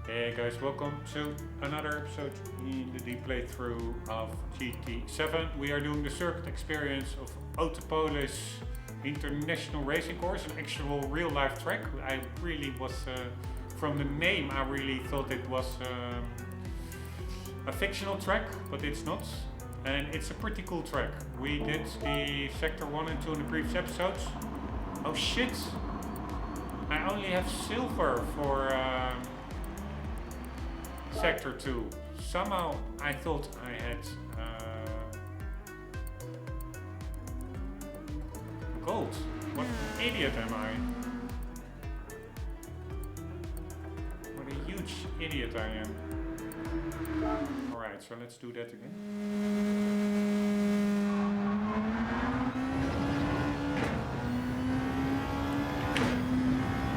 Hey guys, welcome to another episode in the playthrough of GT7. We are doing the circuit experience of Autopolis International Racing Course, an actual real life track. I really was, from the name, I really thought it was a fictional track, but it's not. And it's a pretty cool track. We did the Sector 1 and 2 in the previous episodes. Oh shit! I only have silver for Sector 2. Somehow I thought I had gold. What an idiot am I? What a huge idiot I am. Alright, so let's do that again.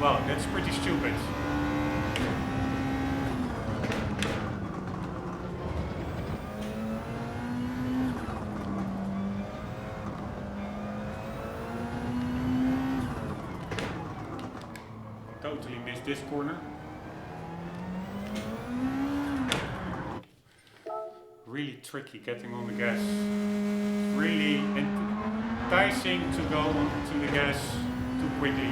Well, that's pretty stupid. Totally missed this corner. Really tricky getting on the gas. Really enticing to go onto the gas too quickly.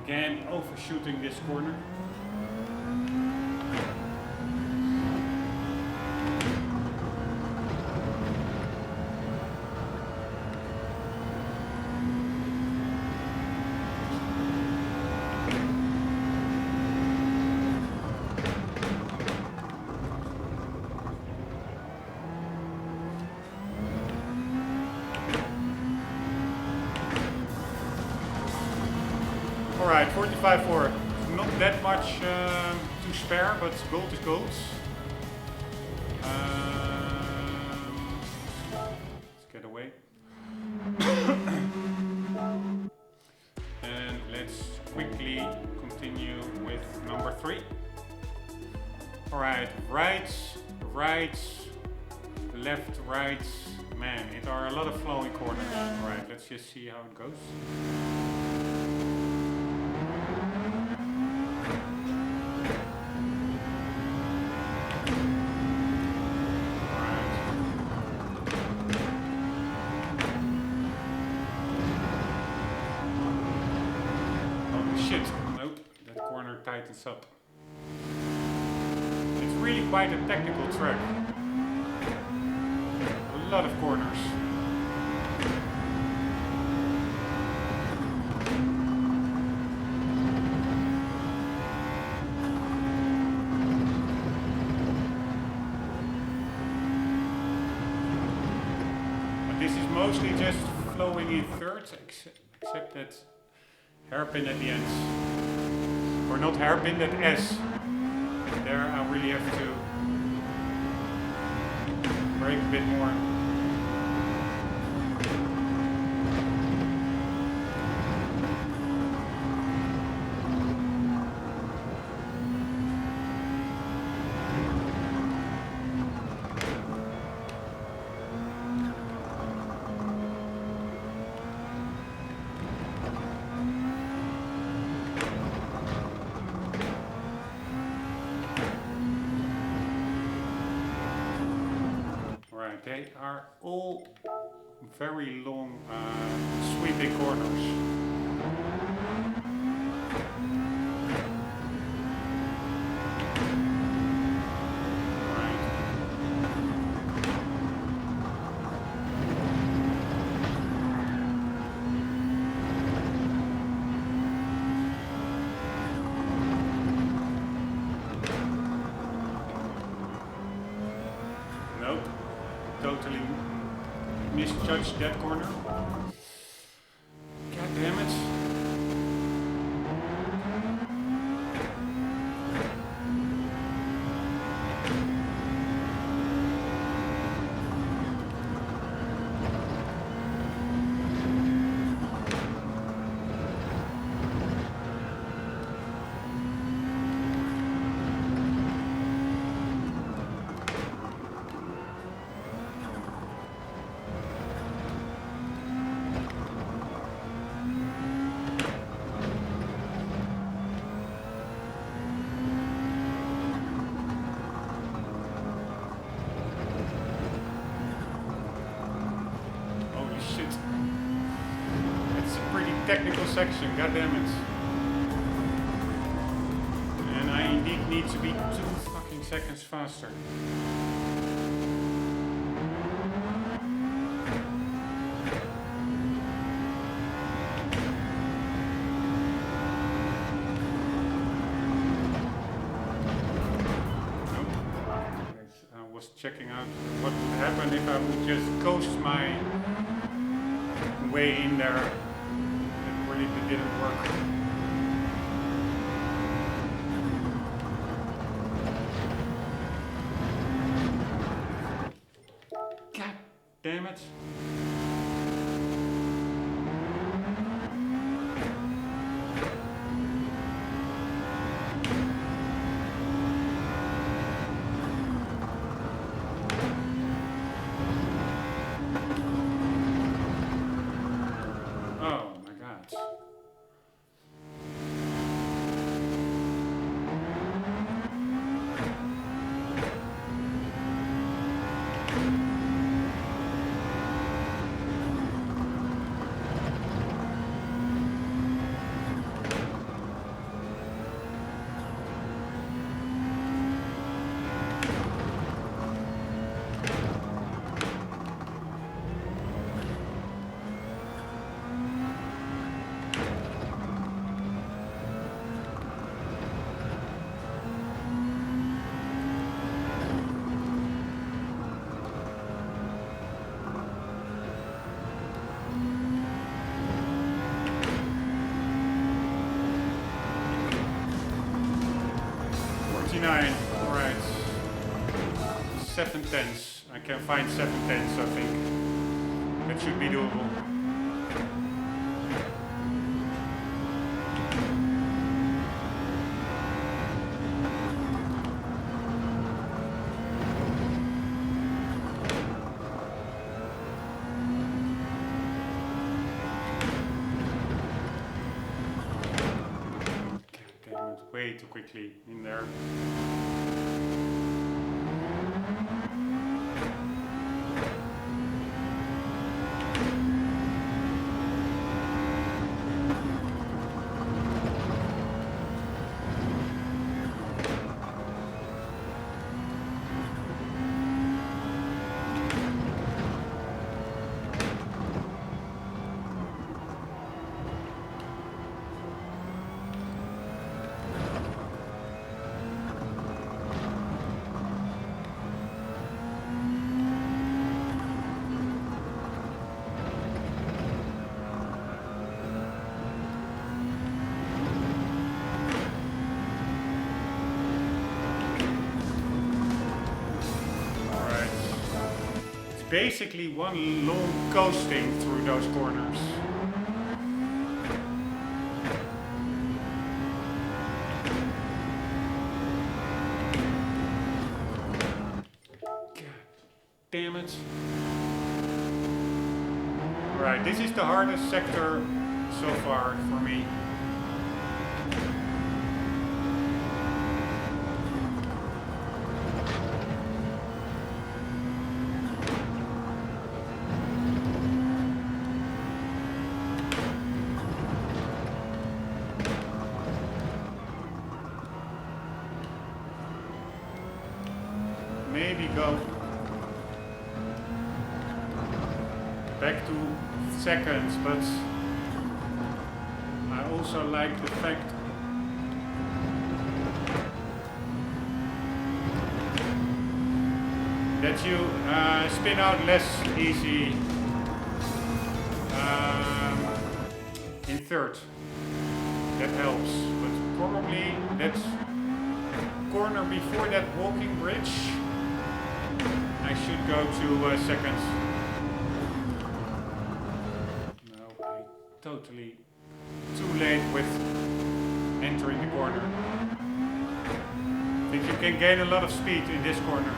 Again, overshooting this corner. Alright, 45.4. Not that much to spare, but gold is gold. Let's get away. And let's quickly continue with number 3. Alright, right, left, right. Man, it are a lot of flowing corners. Alright, let's just see how it goes. Tightens up. It's really quite a technical track. A lot of corners. But this is mostly just flowing in thirds, except that hairpin at the ends. Or not hairpin, that S. There I really have to brake a bit more. They are all very long sweeping corners. Nope. Totally misjudged that corner. God damn it. technical section, god damn it. And I indeed need to be 2 fucking seconds faster. Checking out what would happen if I would just coast my way in there. It really didn't work. God damn it. Alright. 7/10. I can find 7/10, I think. That should be doable. Way too quickly in there. Basically one long coasting through those corners. God damn it. Right, this is the hardest sector so far for me. Maybe go back to seconds, but I also like the fact that you spin out less easy in third. That helps, but probably that corner before that walking bridge I should go to seconds. No, I totally too late with entering the corner. I think you can gain a lot of speed in this corner.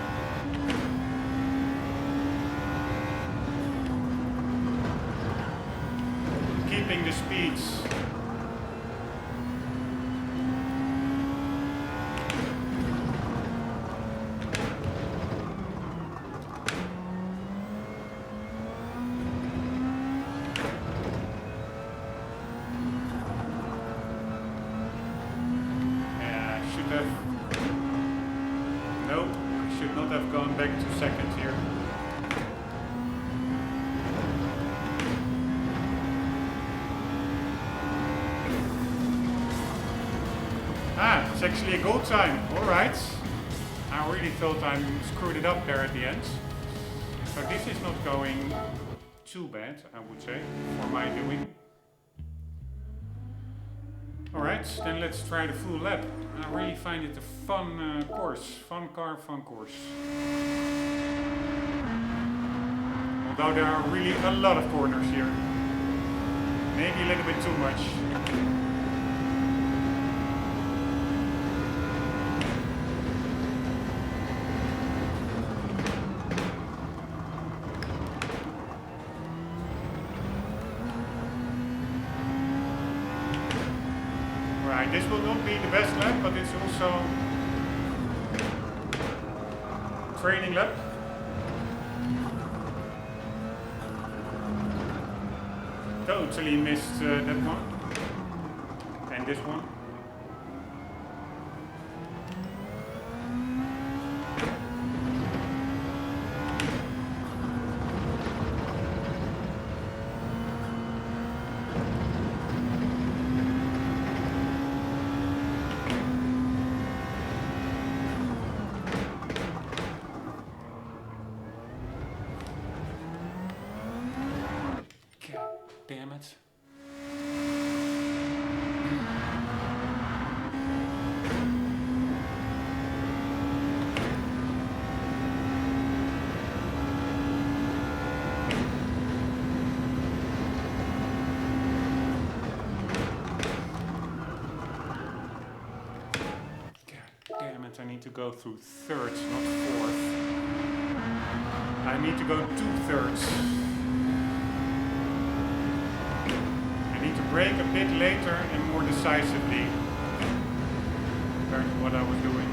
Keeping the speeds. have... Nope, I should not have gone back to second here. Ah, it's actually a goal time. Alright. I really thought I screwed it up there at the end. So this is not going too bad, I would say, for my doing. Alright, then let's try the full lap. I really find it a fun course. Fun car, fun course. Although there are really a lot of corners here. Maybe a little bit too much. This will not be the best lap, but it's also training lap. Totally missed that one. And this one. Damn it. God damn it, I need to go through thirds, not fourth. I need to go 2/3. To brake a bit later and more decisively compared to what I was doing.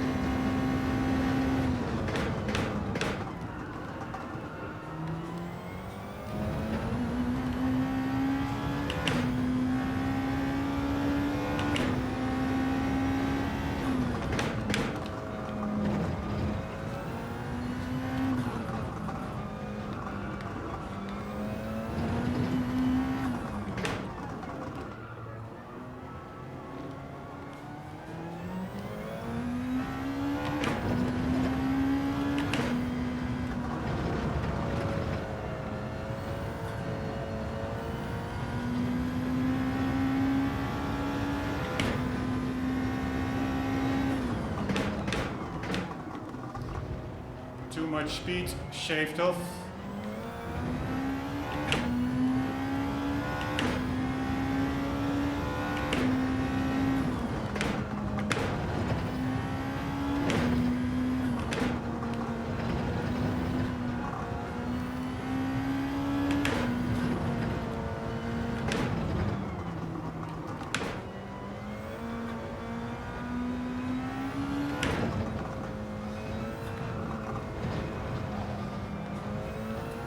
Too much speed shaved off.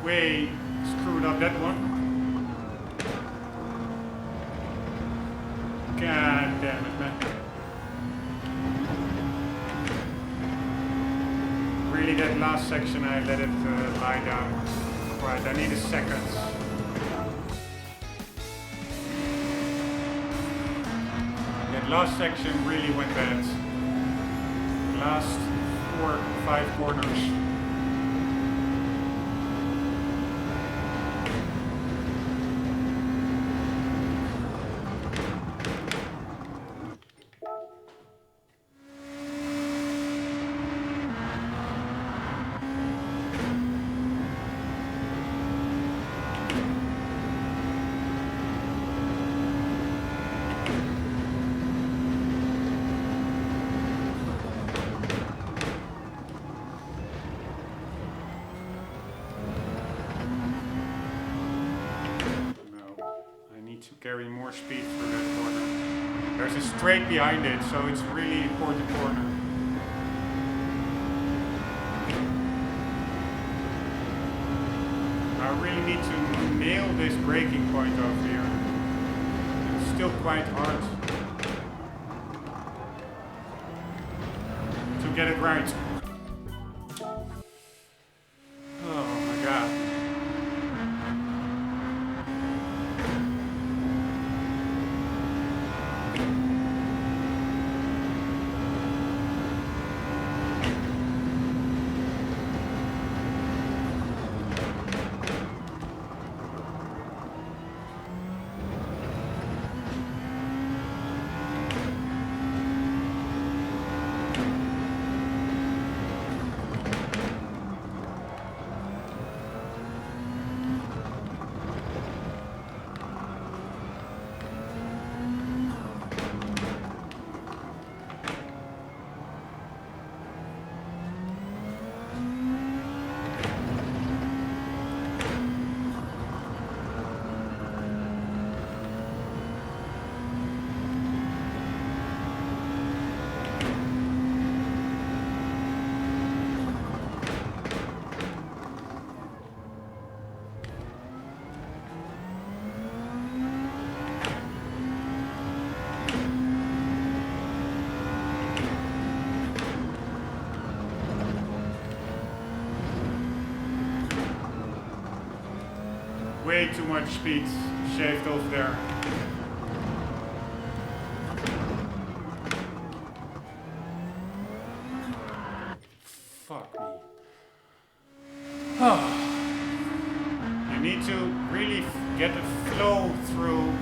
Way screwed up that one. God damn it, man. Really, that last section I let it lie down. Right, I need a second. That last section really went bad. Last 4 or 5 corners. Carry more speed through that corner. There's a straight behind it, so it's a really important corner. I really need to nail this braking point over here. It's still quite hard. get it right. Oh my god. Way too much speed shaved off there. Fuck me. You need to really get a flow through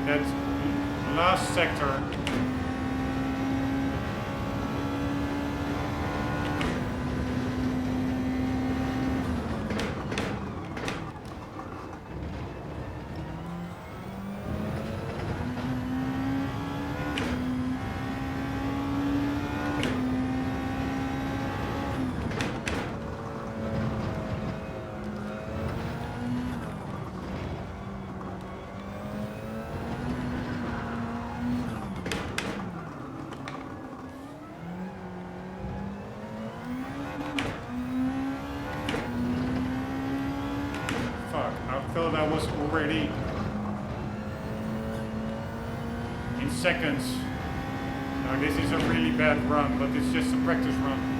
that last sector. I thought I was already in seconds. Now this is a really bad run, but it's just a practice run.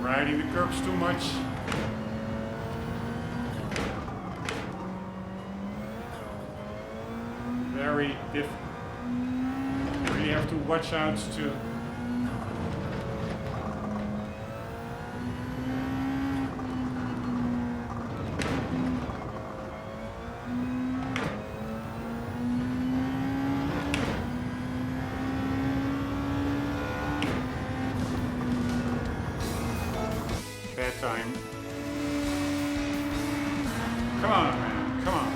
Riding the curbs too much. Very difficult. You really have to watch out to time. Come on, man. Come on.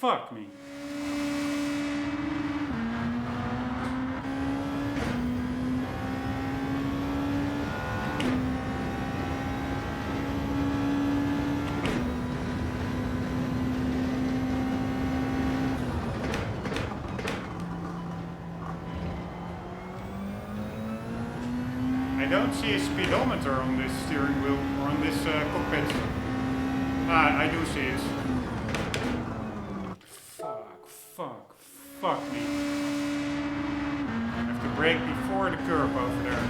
Fuck me. I don't see a speedometer on this steering wheel or on this cockpit. Ah, I do see it. Fuck me. I have to brake before the curb over there.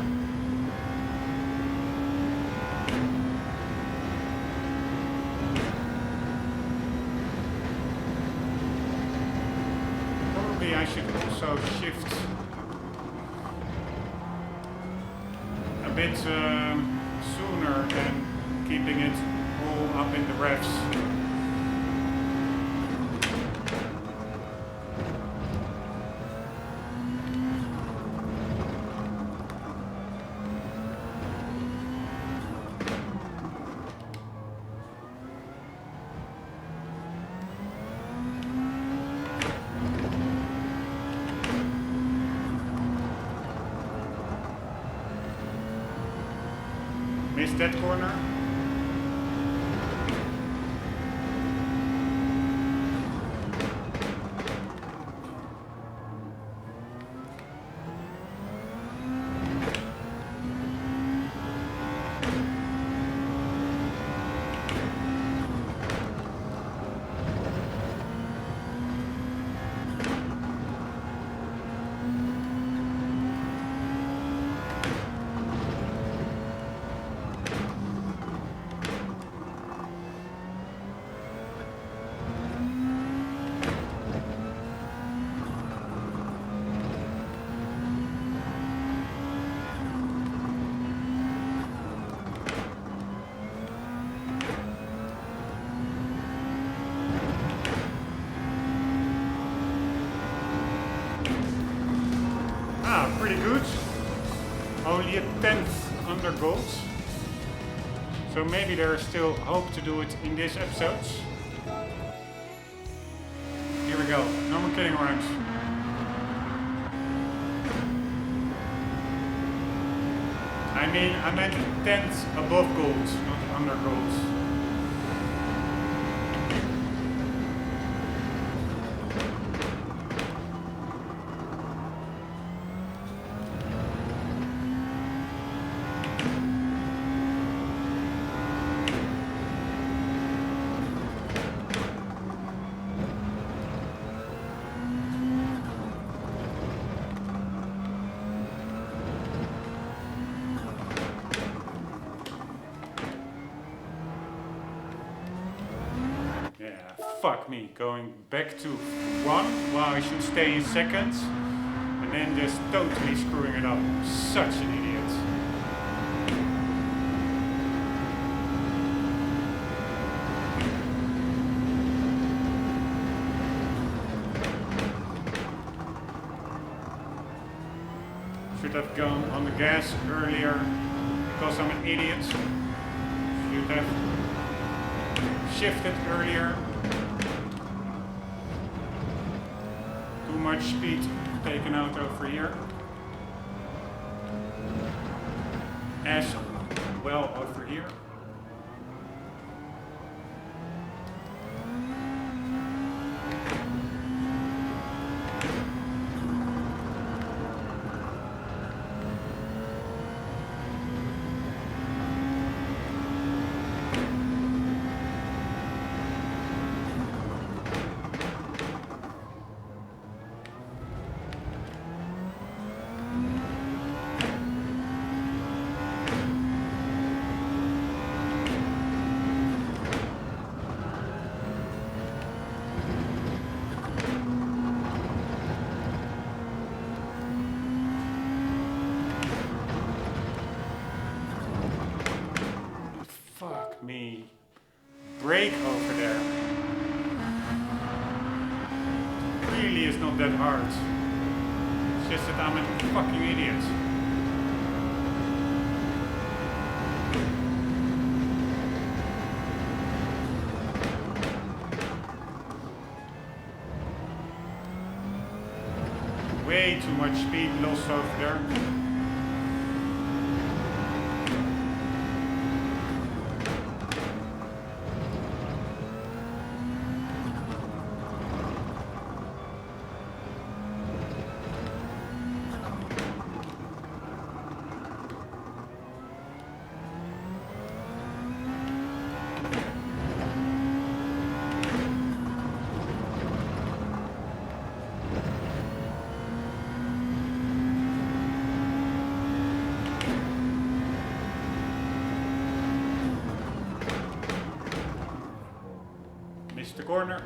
Probably I should also shift a bit sooner than keeping it all up in the revs. Missed that corner. Pretty good. Only a 10th under gold. So maybe there is still hope to do it in this episode. Here we go. No more kidding around. I mean, I meant 10th above gold, not under gold. Fuck me, going back to 1 while I should stay in second and then just totally screwing it up. Such an idiot. Should have gone on the gas earlier because I'm an idiot. Should have shifted earlier. Too much speed taken out over here. As well over here. Me brake over there. Really is not that hard. It's just that I'm a fucking idiot. way too much speed lost over there. The corner.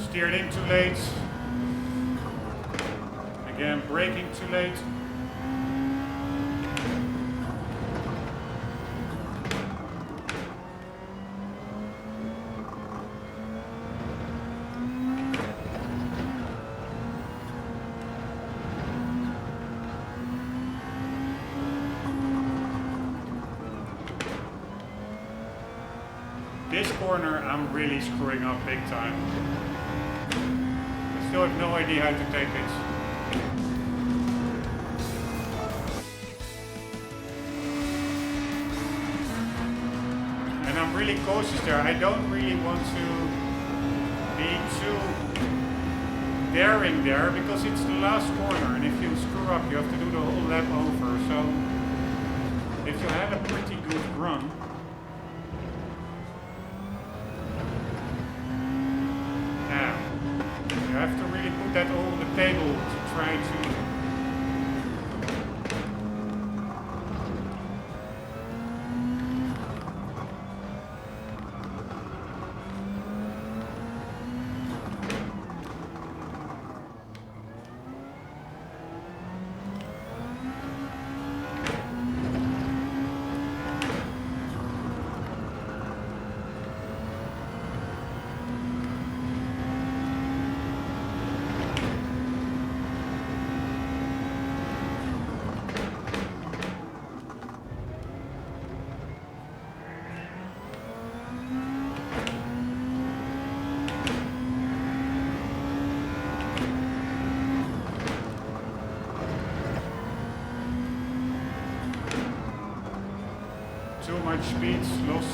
Steered in too late. Again, braking too late. This corner I'm really screwing up big time. I still have no idea how to take it. And I'm really cautious there. I don't really want to be too daring there because it's the last corner, and if you screw up you have to do the whole lap over. So if you had a pretty good run, you have to really put that all on the table to try to... Too much speeds lost.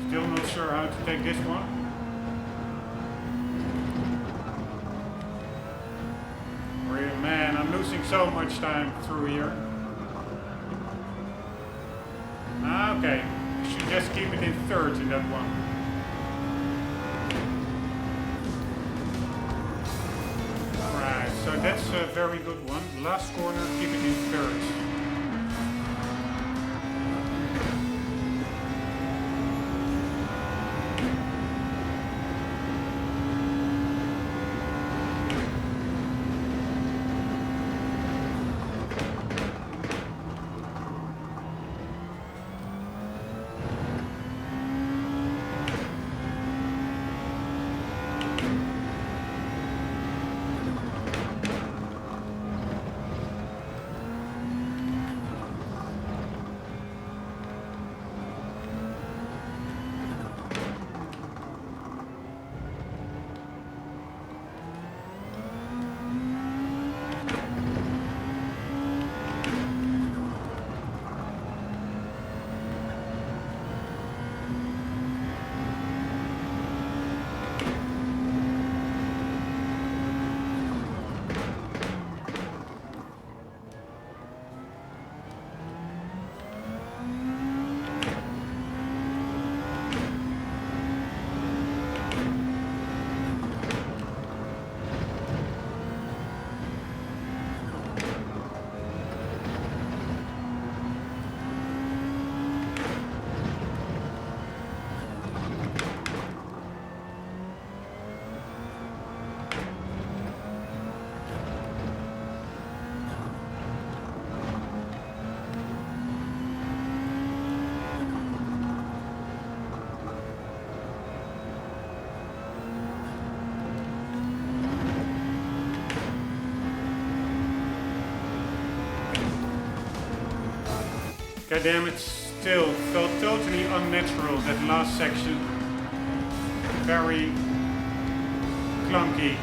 Still not sure how to take this one. Really, man, I'm losing so much time through here. Okay, I should just keep it in third in that one. So that's a very good one. Last corner, keep it in third. God damn it, still felt totally unnatural, that last section. Very clunky.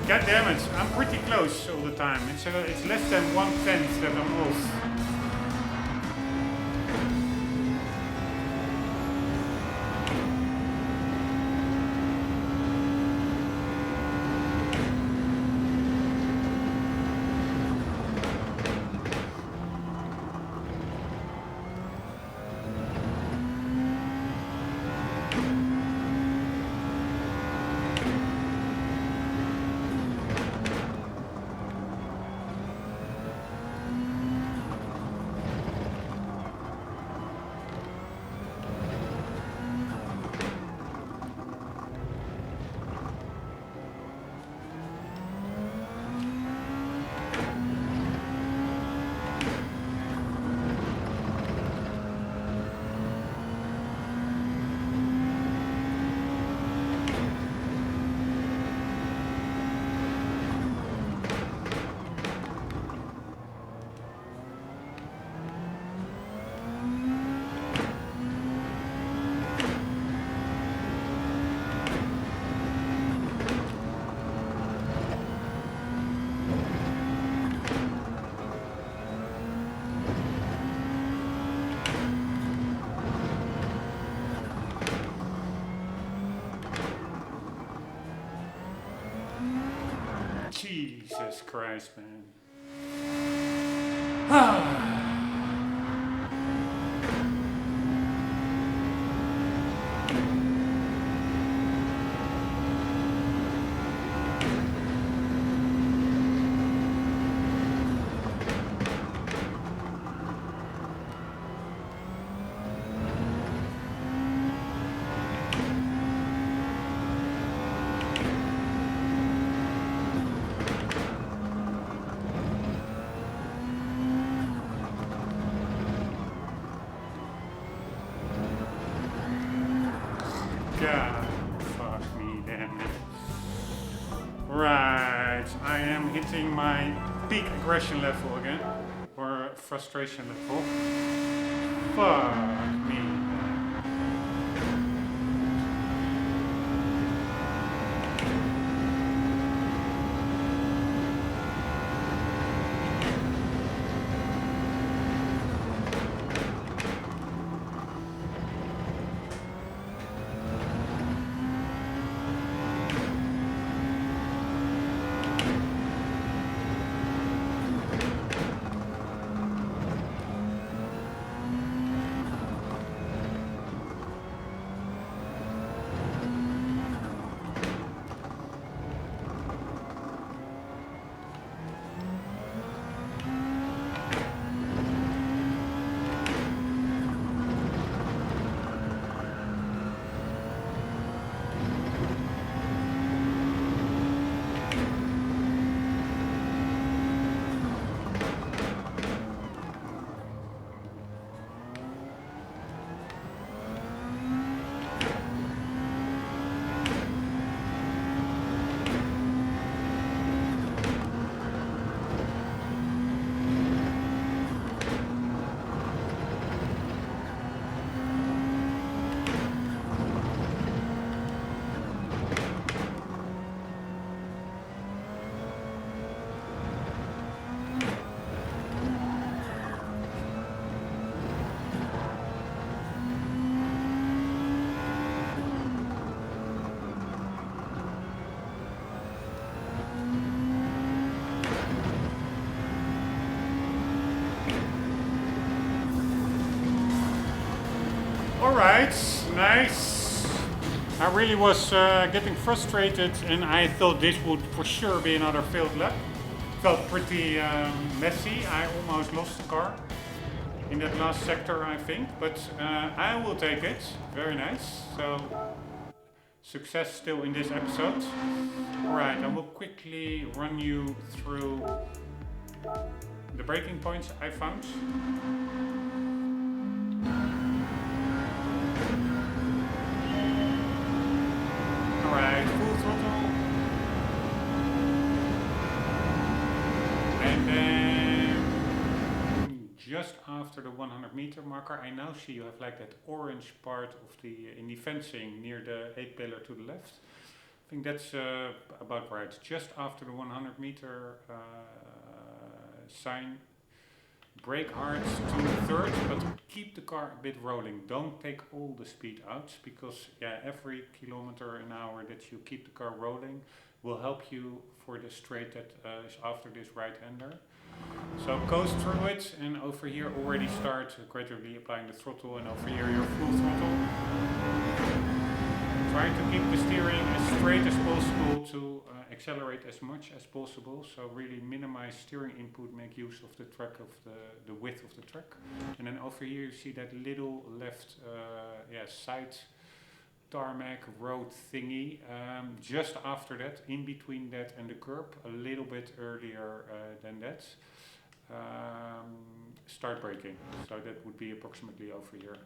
God damn it, I'm pretty close all the time. It's less than 1/10 that I'm off. Jesus Christ, man. God, fuck me, damn it. Right, I am hitting my peak aggression level again, or frustration level. Fuck me. Alright, nice. I really was getting frustrated and I thought this would for sure be another failed lap. Felt pretty messy. I almost lost the car in that last sector, I think, but I will take it. Very nice. So success still in this episode. Alright, I will quickly run you through the braking points I found. Alright, full throttle. And then just after the 100 meter marker, I now see you have like that orange part of the in the fencing near the 8 pillar to the left. I think that's about right. Just after the 100 meter sign, brake hard to the third, but keep the car a bit rolling. Don't take all the speed out, because every kilometer an hour that you keep the car rolling will help you for the straight that is after this right-hander. So coast through it, and over here already start gradually applying the throttle, and over here your full throttle. Try to keep the steering as straight as possible to accelerate as much as possible. So really minimize steering input, make use of the track of the width of the track. And then over here you see that little left side tarmac road thingy. Just after that, in between that and the curb, a little bit earlier than that. Start braking, so that would be approximately over here.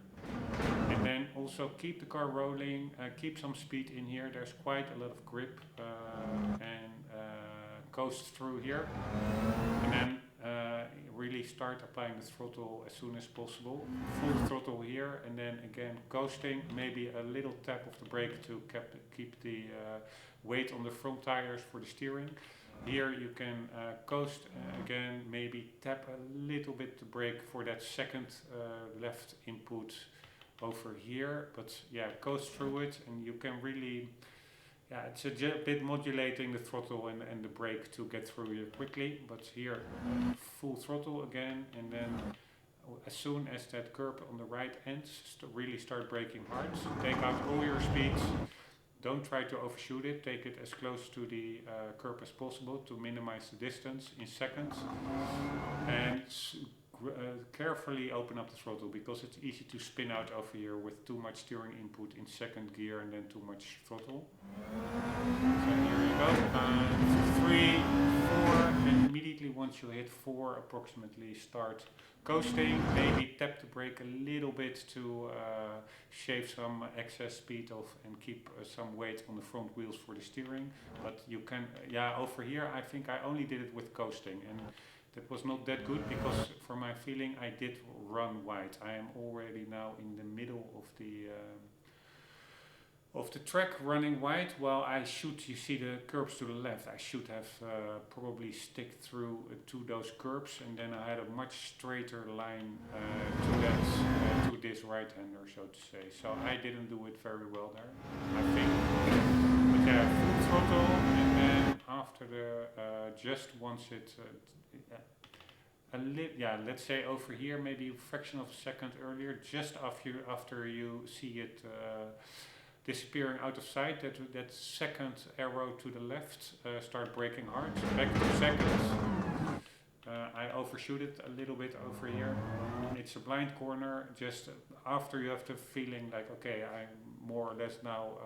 And then also keep the car rolling, keep some speed in here, there's quite a lot of grip, and coast through here. And then really start applying the throttle as soon as possible. Full throttle here, and then again coasting, maybe a little tap of the brake to keep the weight on the front tires for the steering. Here you can coast again, maybe tap a little bit the brake for that second left input over here, but coast through it, and you can really, it's a bit modulating the throttle and the brake to get through here quickly, but here full throttle again, and then as soon as that curb on the right ends, really start braking hard, take out all your speeds. Don't try to overshoot it, take it as close to the curb as possible to minimize the distance in seconds. And carefully open up the throttle, because it's easy to spin out over here with too much steering input in second gear and then too much throttle. So here you go. 3, 4, and immediately once you hit 4 approximately, start coasting. Maybe tap the brake a little bit to shave some excess speed off and keep some weight on the front wheels for the steering. But you can, over here I think I only did it with coasting, and that was not that good, because for my feeling I did run wide. I am already now in the middle of the track running wide, while I should, you see the curbs to the left, I should have probably stick through to those curbs, and then I had a much straighter line to this right-hander, so to say. So I didn't do it very well there, I think. But full throttle, and then after the, just once it, let's say over here, maybe a fraction of a second earlier, just after you see it disappearing out of sight, that second arrow to the left, start braking hard, back to seconds. I overshoot it a little bit over here. It's a blind corner, just after you have the feeling like, okay, I more or less now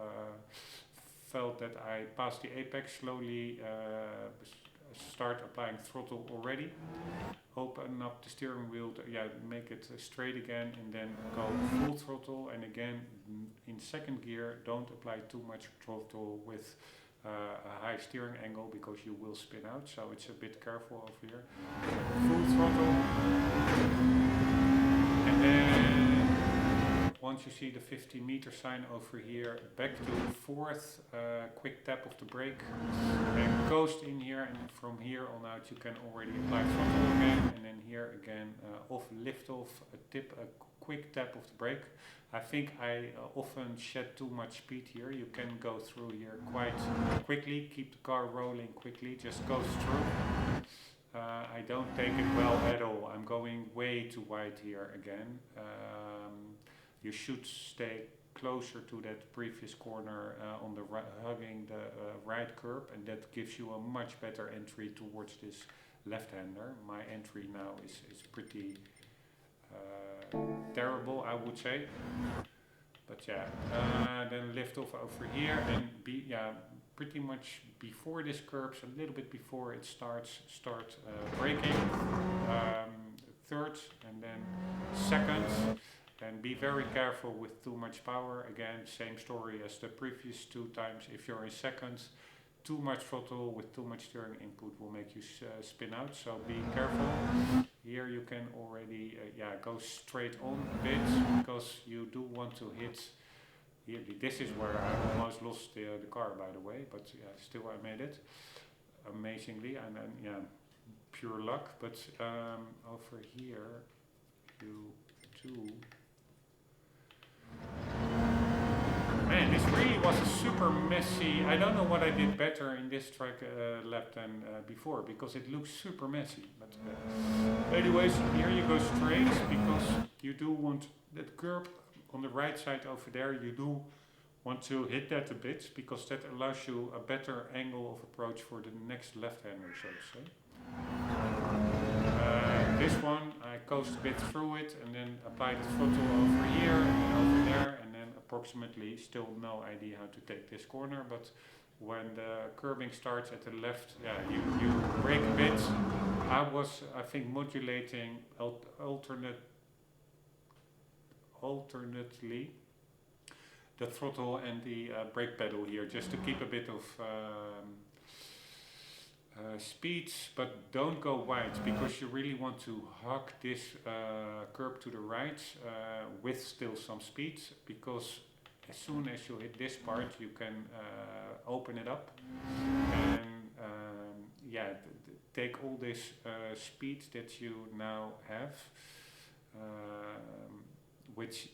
felt that I passed the apex, slowly start applying throttle already. Open up the steering wheel, make it straight again, and then go full throttle, and again in second gear, don't apply too much throttle with a high steering angle, because you will spin out, so it's a bit careful over here. Full throttle, and then once you see the 50 meter sign over here, back to fourth, quick tap of the brake, and coast in here, and from here on out you can already apply throttle again, and then here again, lift off, a quick tap of the brake. I think I often shed too much speed here. You can go through here quite quickly, keep the car rolling quickly, just goes through. I don't take it well at all. I'm going way too wide here again. you should stay closer to that previous corner on the hugging the right curb, and that gives you a much better entry towards this left-hander. My entry now is pretty terrible, I would say. But yeah, then lift off over here and pretty much before this curves, a little bit before it start braking. Third and then second. And be very careful with too much power. Again, same story as the previous 2 times. If you're in second, too much throttle with too much steering input will make you spin out. So be careful. Here you can already go straight on a bit, because you do want to hit. Here, this is where I almost lost the car, by the way, but still I made it amazingly, and then pure luck. But over here you do. Man, this really was a super messy. I don't know what I did better in this track lap than before, because it looks super messy. But anyways, here you go straight, because you do want that curb on the right side over there. You do want to hit that a bit, because that allows you a better angle of approach for the next left-hander, so to say. This one, I coast a bit through it and then apply the throttle over here and over there, and then approximately, still no idea how to take this corner, but when the curbing starts at the left, you brake a bit. I was, I think, modulating alternately the throttle and the brake pedal here, just to keep a bit of speeds, but don't go wide, because you really want to hug this curb to the right with still some speed, because as soon as you hit this part you can open it up and take all this speed that you now have, which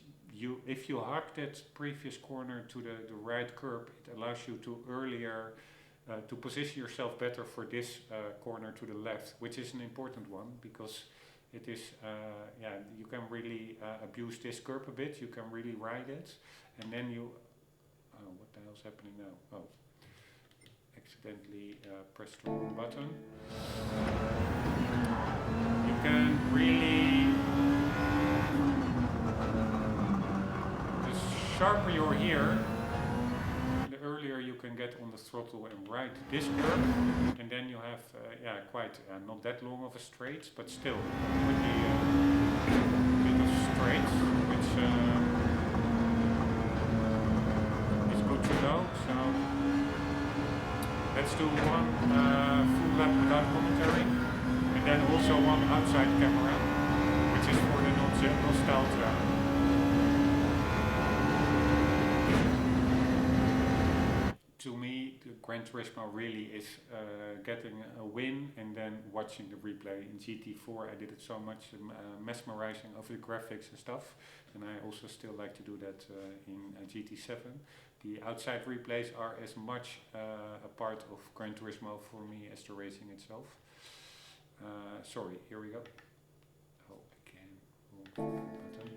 if you hug that previous corner to the right curb, it allows you to earlier to position yourself better for this corner to the left, which is an important one, because it is, you can really abuse this curb a bit, you can really ride it, and then you, what the hell's happening now? Oh, accidentally pressed the wrong button. You can really, the sharper you're here, earlier you can get on the throttle and ride this curve, and then you have quite not that long of a straight, but still pretty bit of straight, which is good to know. So let's do one full lap without commentary, and then also one outside camera, which is for the nostalgia. To me, the Gran Turismo really is getting a win, and then watching the replay. In GT4 I did it so much, mesmerizing over the graphics and stuff, and I also still like to do that in GT7. The outside replays are as much a part of Gran Turismo for me as the racing itself. Sorry, here we go. Oh, again, wrong button.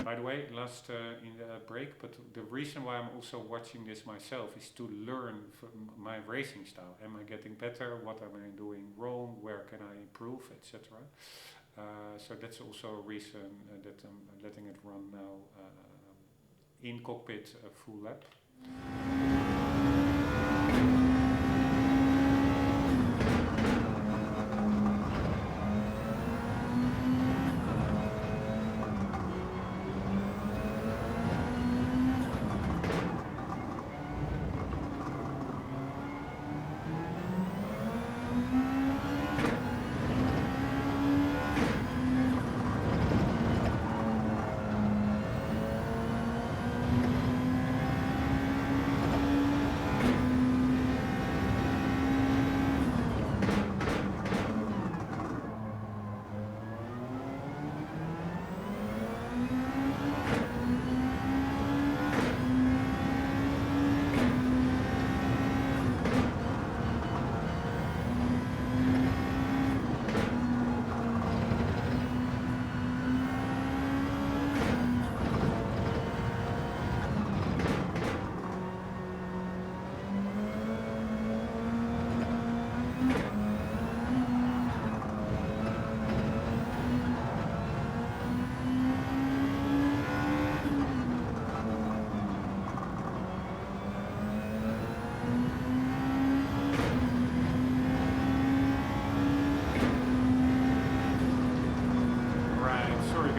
By the way, last in the break, but the reason why I'm also watching this myself is to learn from my racing style. Am I getting better? What am I doing wrong? Where can I improve, etc. So that's also a reason that I'm letting it run now in cockpit a full lap.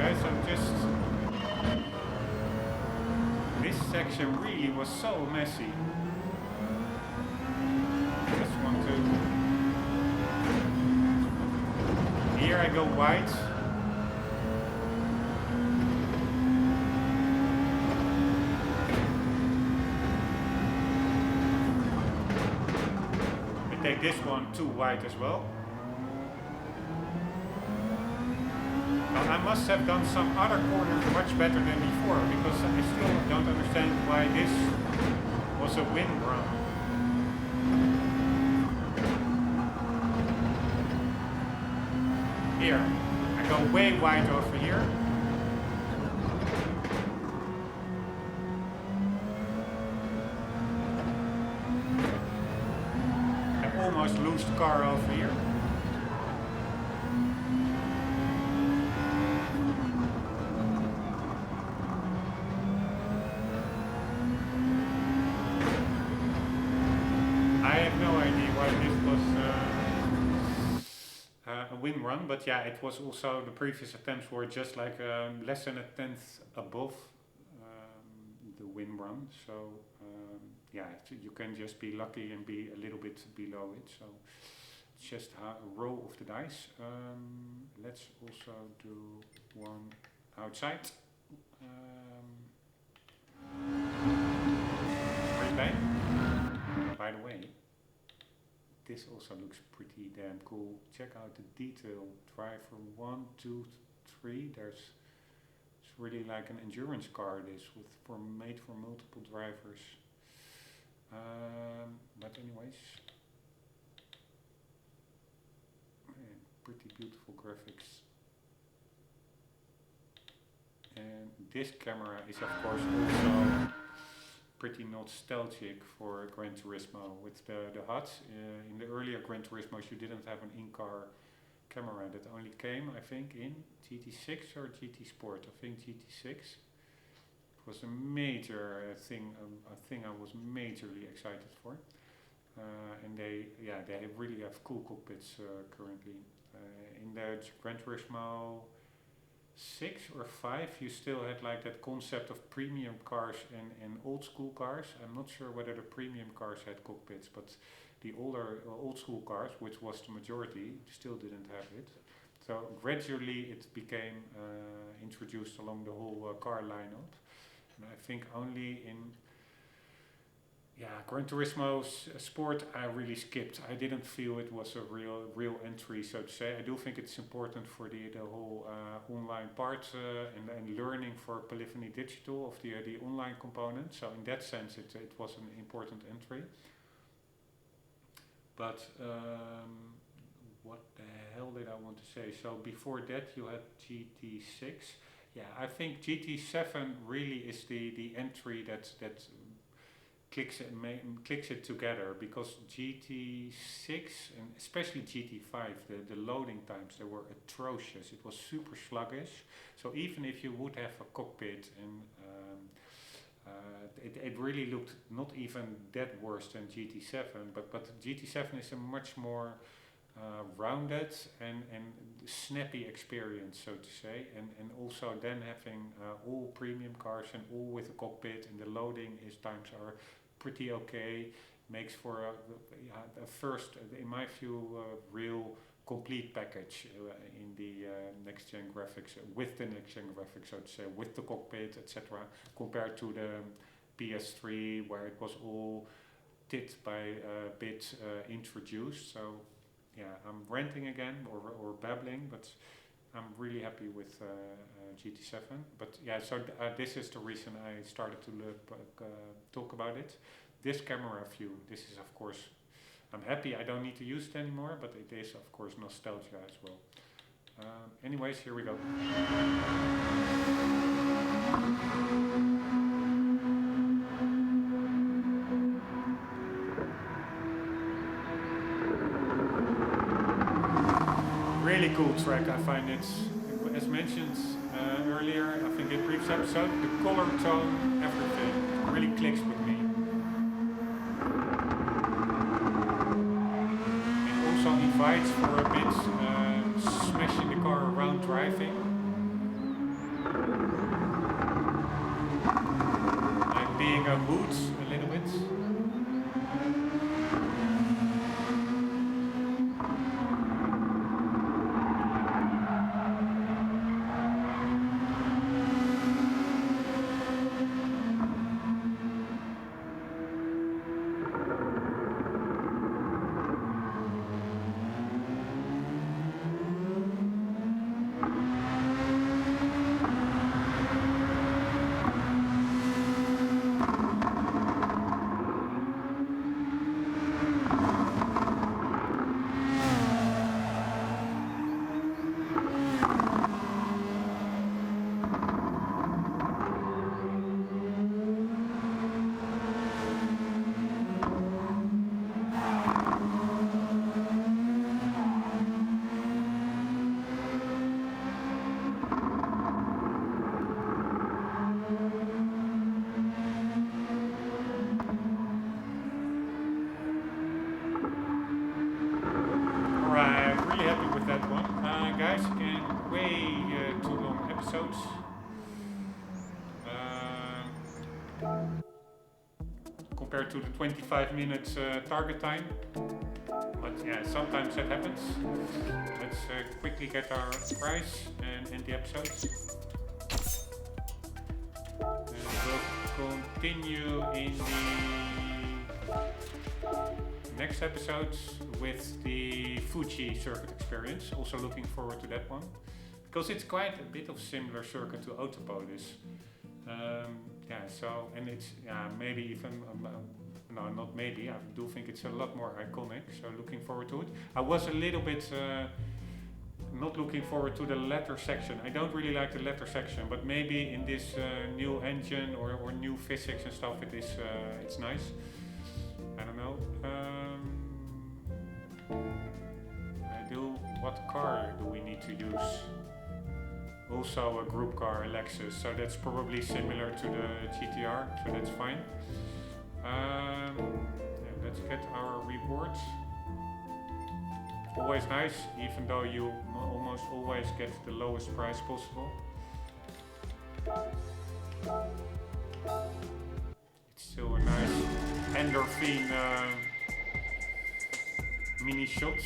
guys, I'm just... This section really was so messy. This one too. Here I go wide. I take this one too wide as well. I must have done some other corners much better than before, because I still don't understand why this was a wind run. Here, I go way wide over here. I almost lose the car over here. Win run, but yeah, it was also, the previous attempts were just like less than a tenth above the win run, so yeah, you can just be lucky and be a little bit below it, so it's just a roll of the dice. Let's also do one outside. Replay. By the way, this also looks pretty damn cool. Check out the detail. Driver 1, 2, 3. It's really like an endurance car. This made for multiple drivers. But anyways, pretty beautiful graphics. And this camera is of course also pretty nostalgic for Gran Turismo with the HUD. In the earlier Gran Turismos you didn't have an in-car camera, that only came I think in GT6 or GT Sport. I think GT6. It was a major thing, a thing I was majorly excited for. And they really have cool cockpits currently. In the Gran Turismo 6 or 5 you still had like that concept of premium cars and old school cars. I'm not sure whether the premium cars had cockpits, but the older old school cars, which was the majority, still didn't have it. So gradually it became introduced along the whole car lineup. And I think only in Gran Turismo Sport I really skipped. I didn't feel it was a real entry, so to say. I do think it's important for the whole online part and learning for Polyphony Digital of the online component. So in that sense it was an important entry. But what the hell did I want to say? So before that you had GT6. Yeah, I think GT7 really is the entry that clicks it together, because GT6 and especially GT5, the loading times, they were atrocious. It was super sluggish. So even if you would have a cockpit, and it really looked not even that worse than GT7, but GT7 is a much more rounded and snappy experience, so to say, and also then having all premium cars and all with a cockpit, and the loading times are pretty okay, makes for a first, in my view, real complete package in the next gen graphics, with the next gen graphics, so to say, with the cockpit, etc., compared to the PS3 where it was all bit by bit introduced. So yeah, I'm ranting again or babbling, but I'm really happy with GT7. But yeah, so this is the reason I started to talk about it. This camera view, this is of course, I'm happy I don't need to use it anymore, but it is of course nostalgia as well. Anyways, here we go. Really cool track, I find it. As mentioned earlier, I think in previous episode, the color tone, everything really clicks with me. It also invites for a bit smashing the car around driving. a HUD a little bit. Really happy with that one. Guys, again, way too long episodes. Compared to the 25 minutes target time. But yeah, sometimes that happens. Let's quickly get our prize and end the episode. And we'll continue in the next episodes with the Fuji circuit experience. Also looking forward to that one, because it's quite a bit of similar circuit to Autopolis. Yeah, so, and it's maybe even no, not maybe, I do think it's a lot more iconic, so looking forward to it. I was a little bit not looking forward to the letter section. I don't really like the letter section, but maybe in this new engine or new physics and stuff, it's nice. I don't know. What car do we need to use? Also a group car, a Lexus, so that's probably similar to the GTR, so that's fine. Yeah, let's get our rewards. Always nice, even though you almost always get the lowest price possible. It's still a nice endorphin mini shots.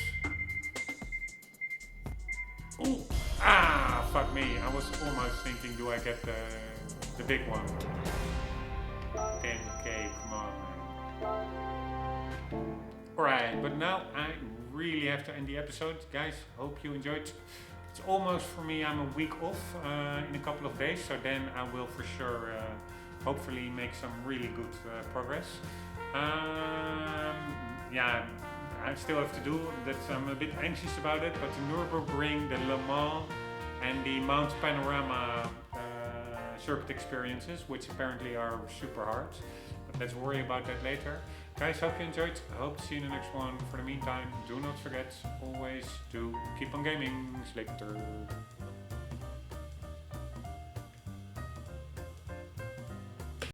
Ooh! Ah, fuck me. I was almost thinking, do I get the big one? 10k, come on, man. Alright, but now I really have to end the episode. Guys, hope you enjoyed. It's almost for me, I'm a week off in a couple of days, so then I will for sure hopefully make some really good progress. Yeah, I still have to do that. I'm a bit anxious about it, but the Nürburgring, the Le Mans, and the Mount Panorama circuit experiences, which apparently are super hard. But let's worry about that later. Guys, hope you enjoyed. I hope to see you in the next one. For the meantime, do not forget always to keep on gaming. Later.